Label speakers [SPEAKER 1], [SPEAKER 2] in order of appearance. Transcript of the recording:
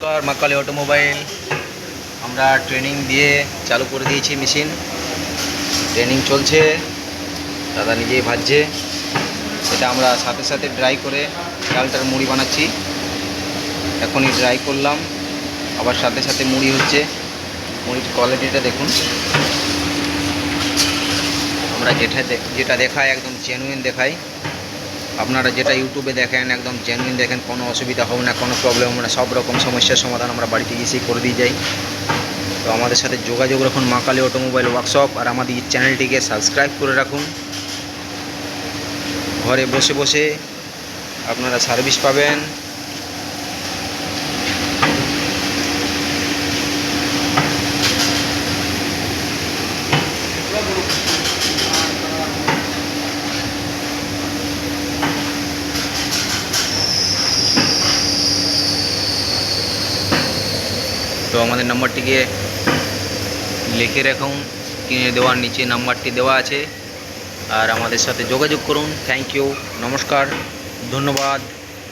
[SPEAKER 1] নমস্কার, মা কালী অটোমোবাইল। আমরা ট্রেনিং দিয়ে চালু করে দিয়েছি মেশিন। ট্রেনিং চলছে, দাদা নিজেই ভাজছে। এটা আমরা সাথে সাথে ড্রাই করে ডালটার মুড়ি বানাচ্ছি। এখনই ড্রাই করলাম, আবার সাথে সাথে মুড়ি হচ্ছে। মুড়ির কোয়ালিটিটা দেখুন। আমরা যেটা দেখাই একদম জেনুইন দেখাই। আপনারা যেটা ইউটিউবে দেখেন একদম জেনুইন দেখেন, কোনো অসুবিধা হবে না, কোনো প্রবলেম হবে না। সব রকম সমস্যার সমাধান আমরা বাড়িতে এসেই করে দিয়ে যাই। তো আমাদের সাথে যোগাযোগ রাখুন, মা কালী অটোমোবাইল ওয়ার্কশপ। আর আমাদের চ্যানেলটিকে সাবস্ক্রাইব করে রাখুন। ঘরে বসে বসে আপনারা সার্ভিস পাবেন। তো আমাদের নাম্বারটিকে লিখে রাখুন, স্ক্রিনে দেওয়ার নিচে নাম্বারটি দেওয়া আছে। আর আমাদের সাথে যোগাযোগ করুন। থ্যাংক ইউ, নমস্কার, ধন্যবাদ।